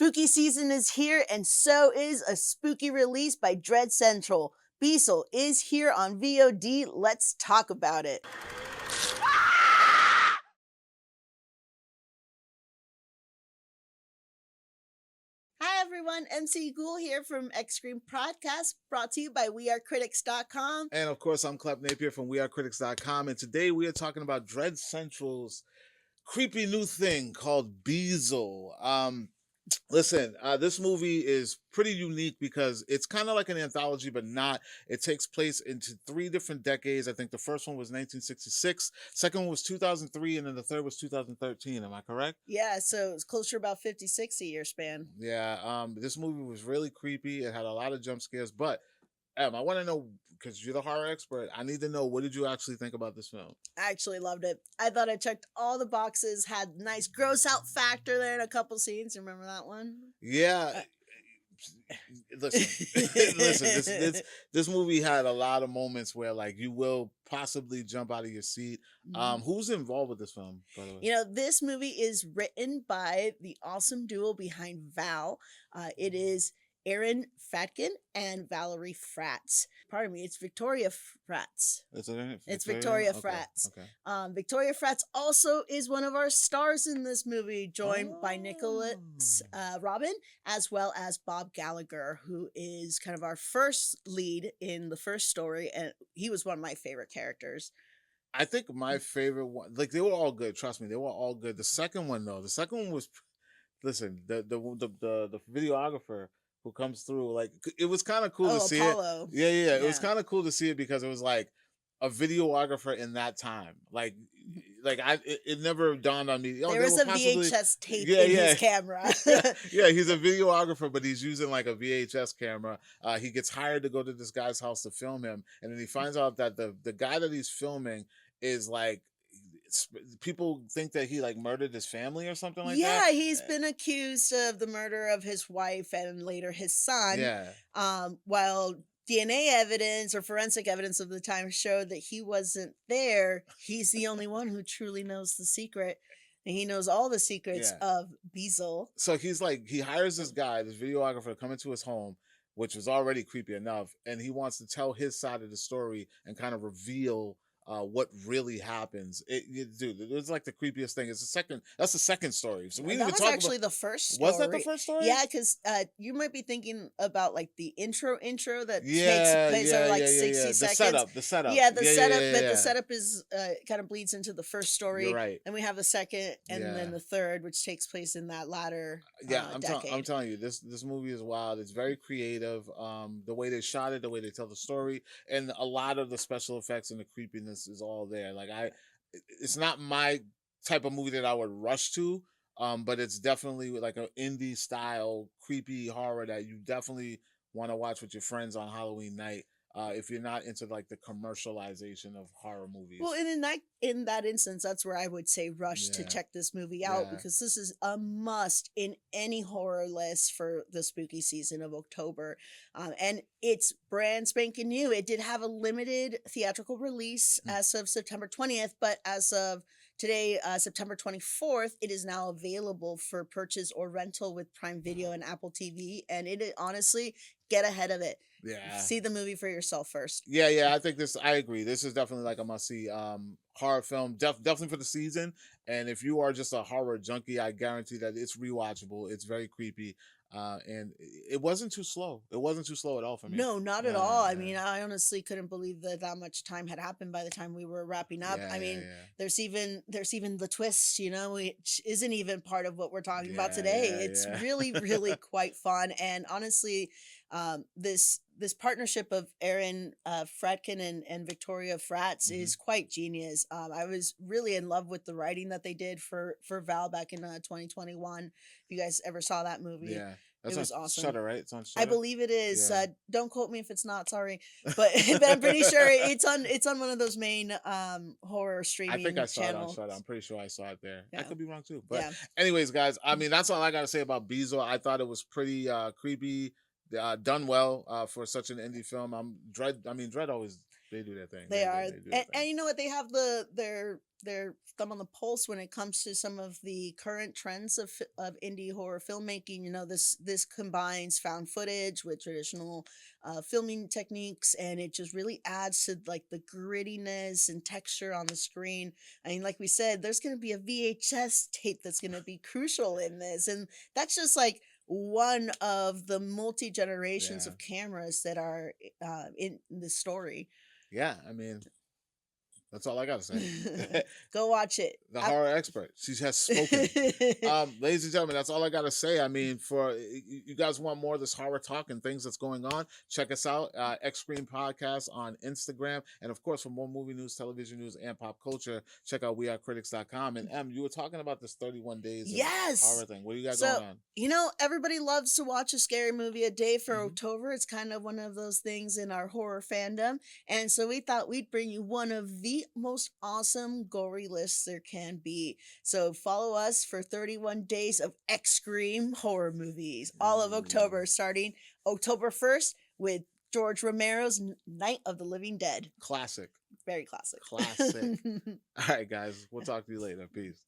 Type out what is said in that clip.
Spooky season is here, and so is a spooky release by Dread Central. Beezel is here on VOD. Let's talk about it. Hi everyone, MC Ghoul here from Xscream Podcast, brought to you by CritiXtv. And of course, I'm Klep Napier from CritiXtv. And today we are talking about Dread Central's creepy new thing called Beezel. Listen, this movie is pretty unique because it's kind of like an anthology, but not. It takes place into 3 different decades. I think the first one was 1966, second one was 2003, and then the third was 2013. Am I correct? Yeah, so it's closer to about 50-60 year span. Yeah, this movie was really creepy. It had a lot of jump scares, but I want to know, because you're the horror expert, I need to know, what did you actually think about this film? I actually loved it. I thought it checked all the boxes, had nice gross out factor there in a couple scenes. Remember that one? Yeah. Listen, this movie had a lot of moments where, like, you will possibly jump out of your seat. Who's involved with this film, by the way? You know, this movie is written by the awesome duo behind Val. It is Aaron Fretkin and Valerie Fratz. Pardon me, it's Victoria Fratz. It's Victoria Fratz. Okay. Victoria Fratz also is one of our stars in this movie, joined by Nicholas Robin, as well as Bob Gallagher, who is kind of our first lead in the first story, and he was one of my favorite characters. I think my favorite one, like, they were all good. Trust me, they were all good. The second one, though, was, listen, the videographer who comes through, like, it was kind of cool to see Apollo. it. It was kind of cool to see it because it was like a videographer in that time. It never dawned on me. There was a VHS tape in his camera. Yeah, he's a videographer, but he's using like a VHS camera. He gets hired to go to this guy's house to film him, and then he finds out that the guy that he's filming is like, people think that he like murdered his family or something like that. Yeah, he's been accused of the murder of his wife and later his son. Yeah. While DNA evidence or forensic evidence of the time showed that he wasn't there, he's the only one who truly knows the secret. And he knows all the secrets of Beezel. So he's like, he hires this guy, this videographer, to come into his home, which was already creepy enough, and he wants to tell his side of the story and kind of reveal what really happens. Dude, it was like the creepiest thing. That's the second story. So we that was actually the first story. Was that the first story? Yeah, because you might be thinking about like the intro that takes place over like 60 seconds. The setup. Yeah, the setup. But the setup is kind of bleeds into the first story. You're right. And we have the second and then the third, which takes place in that latter decade. I'm telling you, this movie is wild. It's very creative. The way they shot it, the way they tell the story, and a lot of the special effects and the creepiness is all there. Like, it's not my type of movie that I would rush to, but it's definitely like an indie style creepy horror that you definitely want to watch with your friends on Halloween night, if you're not into like the commercialization of horror movies. Well, and in that instance, that's where I would say rush to check this movie out, because this is a must in any horror list for the spooky season of October. And it's brand spanking new. It did have a limited theatrical release as of September 20th, but as of today, September 24th, it is now available for purchase or rental with Prime Video and Apple TV. And it honestly, get ahead of it. Yeah. See the movie for yourself first. Yeah. I agree. This is definitely like a must-see horror film, definitely for the season. And if you are just a horror junkie, I guarantee that it's rewatchable. It's very creepy. And it wasn't too slow. It wasn't too slow at all for me. No, not at all. I mean, I honestly couldn't believe that much time had happened by the time we were wrapping up. There's even the twist, which isn't even part of what we're talking about today. It's really, really quite fun. And honestly, this partnership of Aaron Fretkin and Victoria Fratz is quite genius. I was really in love with the writing that they did for Val back in 2021. If you guys ever saw that movie, it was awesome. Shudder, right? It's on Shudder. I believe it is. Yeah. Don't quote me if it's not. Sorry, but I'm pretty sure it's on one of those main horror streaming channels. I think I saw it on Shudder. I'm pretty sure I saw it there. I could be wrong too. But anyways, guys, I mean, that's all I got to say about Beezel. I thought it was pretty creepy. Done well for such an indie film. Dread always They do their thing. They are. And you know what? They have their thumb on the pulse when it comes to some of the current trends of indie horror filmmaking. You know, this combines found footage with traditional filming techniques, and it just really adds to like the grittiness and texture on the screen. I mean, like we said, there's going to be a VHS tape that's going to be crucial in this, and that's just like one of the multi-generations of cameras that are in the story. Yeah, I mean, that's all I gotta say. Go watch it. The horror expert. She has spoken. Ladies and gentlemen, that's all I gotta say. I mean, for you guys want more of this horror talk and things that's going on, check us out. Xscream Podcast on Instagram. And of course, for more movie news, television news, and pop culture, check out wearecritics.com. And you were talking about this 31 days horror thing. What do you got going on? You know, everybody loves to watch a scary movie a day for October. It's kind of one of those things in our horror fandom. And so we thought we'd bring you one of the most awesome gory lists there can be. So follow us for 31 days of Xscream horror movies, all of October, starting October 1st with George Romero's Night of the Living Dead. Classic. Very classic. Classic. All right, guys. We'll talk to you later. Peace.